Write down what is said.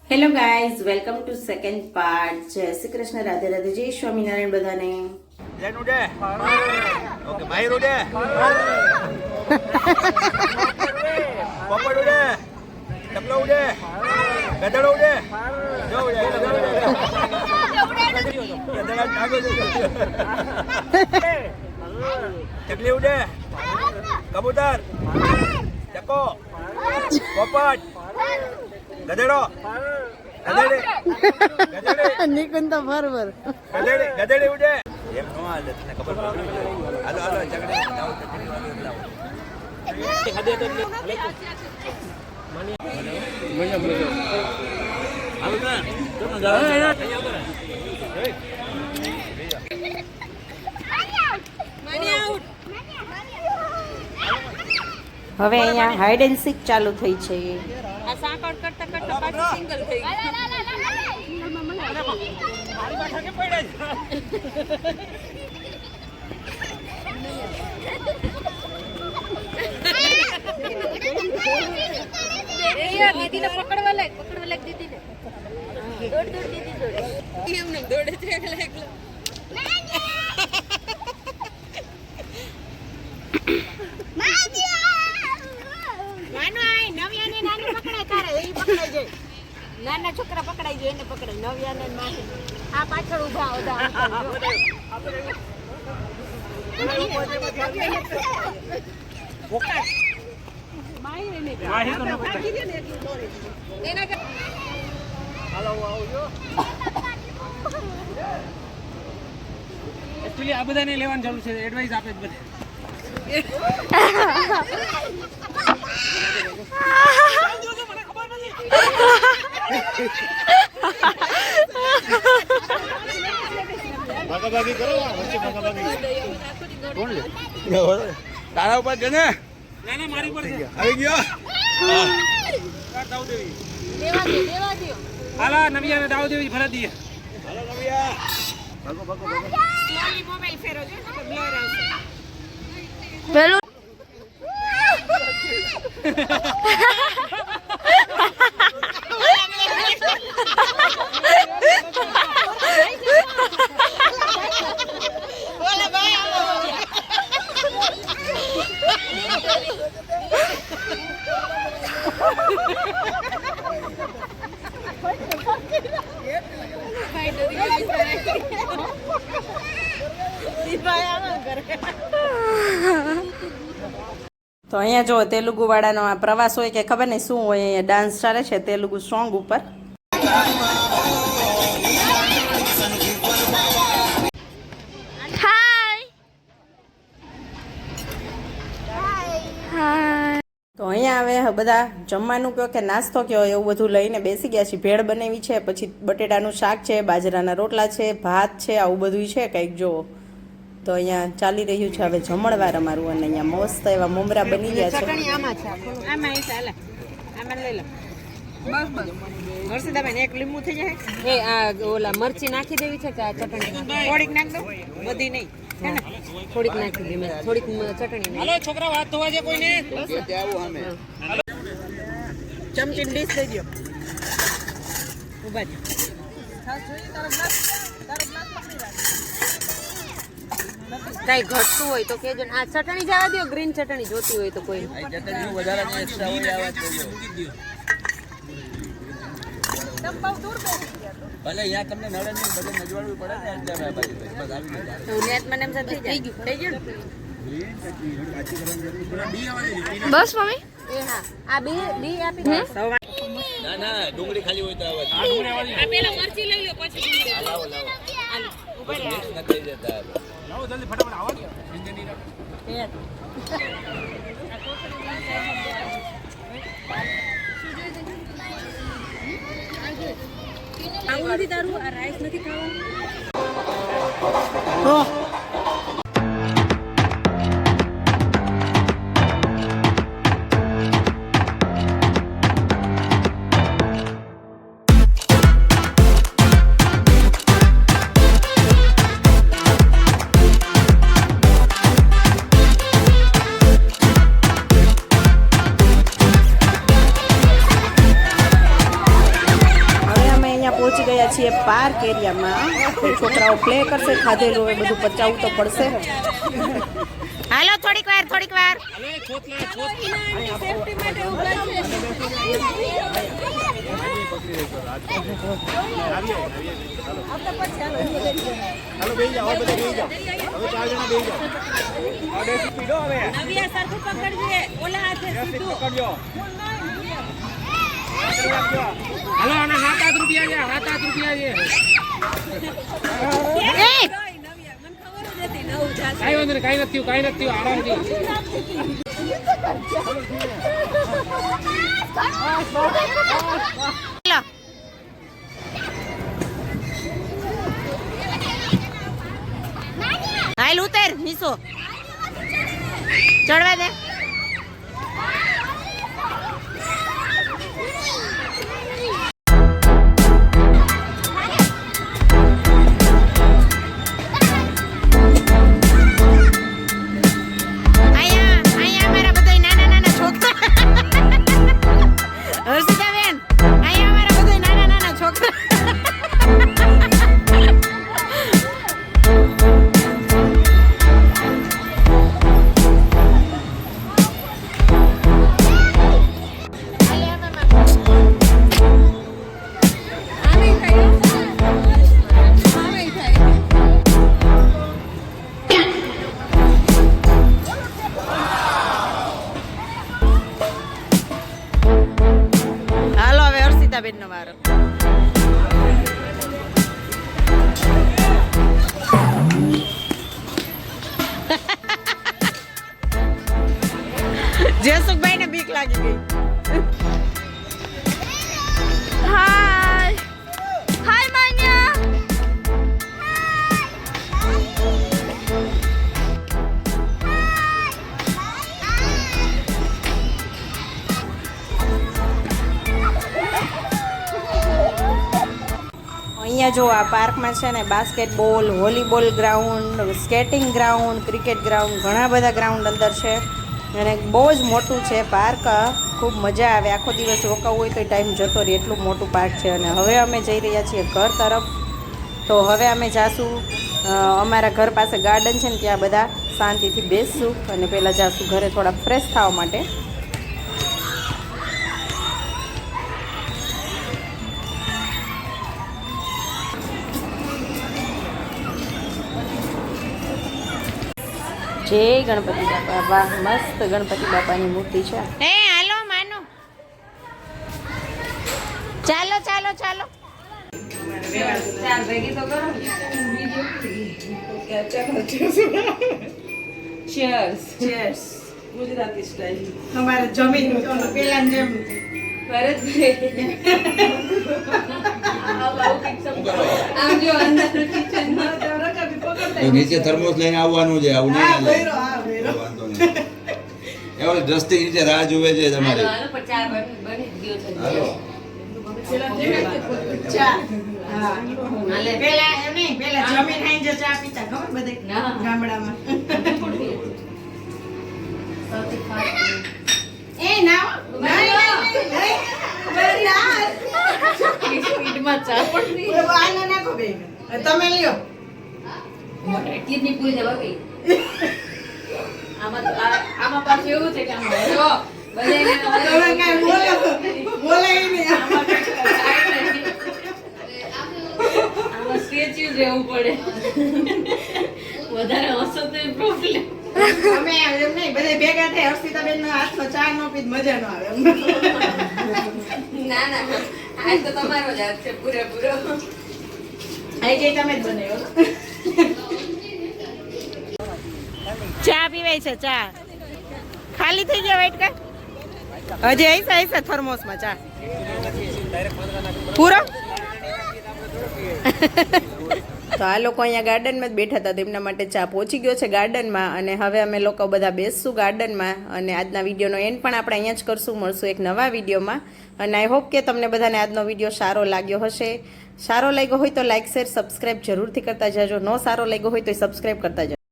Hello guys, welcome to second part. જય શ્રી કૃષ્ણ, રાધે રાધે, જય સ્વામિનારાયણ બધાને. જૈન ઉડે ઓકે ભાઈ ઉડે પોપડ ઉડે ટપલો ઉડે ગધેડો ઉડે જો ઉડે ગધેડા ડાગો ચકલી ઉડે કબૂતર ચકો પોપટ ગધેડો નિકુંતા ફરવર ગધેડી ઉડે એમ નો હાલે તને ખબર પડી હાલો હાલો ચકડી લાવો ચકડી લાવો ખાધે તો માની મજા હાલો ના તમે જાઓ માની આઉટ. હવે અહીંયા હાઈડ એન્ડ સીક ચાલુ થઈ છે. આ સાકળ કરતા કરતા પાછી સિંગલ થઈ ગઈ. મારી પાછા કે પડ્યા એ યાર દીદીને પકડવા લાગ દીદીને. દોડ દીદી દોડ. એમને દોડે છે એકલા એકલા. નાના છોકરા પકડાઈ જાય એને પકડાય નવ્યાને માને આ પાછળ ઉભા હતા એકચ્યુઅલી આ બધાને લેવાની જરૂર છે એડવાઇસ આપે જ બધે ભાગાભાગી કરો વચ્ચે ભાગાભાગી કોણ લે તારા ઉપર છે ને ના ના મારી પર છે આવી ગયો દાવ દેવી દેવા દો હાલા નવિયાને દાવ દેવી ભરા દઈએ હાલો નવિયા ભાગો ભાગો ભાગો સ્લોલી મોબાઈલ ફેરો છે ને બ્લર આવશે પેલું તો અહીંયા જો તેલુગુ વાળાનો આ પ્રવાસ હોય કે ખબર નહીં શું હોય, અહીંયા ડાન્સ ચાલે છે તેલુગુ સોંગ ઉપર. તો અહીંયા હવે બધા જમવાનું કયો કે નાસ્તો કયો એવું બધું લઈને બેસી ગયા છે. ભેળ બનાવી છે, પછી બટેટાનું શાક છે, બાજરાના રોટલા છે, ભાત છે, આવું બધું છે કંઈક જુઓ. તો અહીંયા ચાલી રહ્યું છે હવે જમણવાર અમારું, અને અહીંયા મસ્ત એવા મમરા બની ગયા છે. આમાં ચાલે આમાં લઈ લો બસ બસ હર્ષદાબેન એક લીંબુ થઈ જાય એ આ ઓલા મરચી નાખી દેવી છે કે આ ચટણી થોડીક નાખ દો બધી નહીં હે ને થોડીક નાખી દે થોડીક ચટણી હાલો છોકરા વાત ધોવા છે કોઈને આવું અમે ચમચી ડીશ દઈ દો ઉભા છે કઈ ઘટતું હોય તો કેજો આ ચટણી જવા દો ગ્રીન ચટણી જોતી હોય તો કોઈ ચટણી વધારે એક્સ્ટ્રા હોય આવા જોઈએ ભલે અહીંયા તમને નડે નહીં બધે નજવાડવું પડે ને એટલે બાજુ બસ આવી ગયું નેટ મને એમ થઈ ગયું બસ મમ્મી એ હા આ બી આપી દે ના ના ડુંગળી ખાલી હોય તો આવે આ પેલા મરચી લઈ લો પછી લાવો લાવો હાલો ઉપર મિક્સ ન થઈ જતા લાવો જલ્દી ફટાફટ આવો આવું નથી તારું આ રાઈસ નથી ખાવાનું ગયા છીએ પાર્ક એરિયામાં. તો છોકરાઓ પ્લે કરશે, ખાધેલું હવે બધું પચાવવું તો પડશે. હાલો થોડીક વાર નવ્યા સરખું પકડજે, ઓલા હાથે સીધું. હાલો આના 7 રૂપિયા છે, 7 રૂપિયા છે. કાંઈ વાંધો નહીં, કાંઈ નથી થયું, આરામથી. હાલ ઉતર નીસો ચડવા દે. બેનનો વારો. જયસુખભાઈ ને બીક લાગી ગઈ. હાય હાય માન્યા. અહીંયા જો આ પાર્કમાં છે ને basketball, volleyball ground, skating ground, cricket ground, ઘણા બધા ગ્રાઉન્ડ અંદર છે અને બહુ જ મોટું છે પાર્ક. ખૂબ મજા આવે, આખો દિવસ રોકાવું હોય તો ટાઈમ જતો રહે એટલું મોટું પાર્ક છે. અને હવે અમે જઈ રહ્યા છીએ ઘર તરફ. તો હવે અમે જાશું અમારા ઘર પાસે ગાર્ડન છે ને ત્યાં બધા શાંતિથી બેસશું અને પહેલાં જાશું ઘરે થોડા ફ્રેશ થવા માટે. જય ગણપતિ બાપા. વાહ, મસ્ત ગણપતિ બાપાની મૂર્તિ છે. એ હાલો માનો, ચાલો ચાલો ચાલો. ગુજરાતી સ્ટાઈલ અમારે જમીન પેલા જેમ નીચે થર્મોસ લઈને આવવાનું છે. આવું નહીં એવું દ્રષ્ટિ નીચે રાહ જોવે છે તમારે. ગામડામાં તમે લ્યો કિડની પૂરી જવા ગઈ. આમાં પાછું એવું છે કે આમાં સ્ટેચ્યુ રહેવું પડે. વધારે હસો તો પ્રોબ્લેમ. અમે એમ નહીં, બધા ભેગા થાય હર્ષિતાબેન નો હાથનો ચા નો પીધ મજા નો આવે. ના ના, આજ તો તમારો જ હાથ છે પૂરેપૂરો. આઈ જે તમે જ બનાવ્યો. ચા પીવાય છે, ચા ખાલી થઈ ગયા વાઇટ કા હજી આઈસા આઈસા થર્મોસમાં ચા પૂરો. તો આ લોકો અહીંયા ગાર્ડનમાં જ બેઠા હતા, તેમના માટે ચા પહોંચી ગયો છે ગાર્ડનમાં. અને હવે અમે લોકો બધા બેસશું ગાર્ડનમાં અને આજના વિડીયોનો એન્ડ પણ આપણે અહીંયા જ કરશું. મળશું એક નવા વિડીયોમાં અને આઈ હોપ કે તમને બધાને આજનો વિડીયો સારો લાગ્યો હશે. સારો લાગ્યો હોય તો લાઇક, શેર, સબસ્ક્રાઈબ જરૂરથી કરતા જાજો. નો સારો લાગ્યો હોય તો સબસ્ક્રાઈબ કરતા જાજો.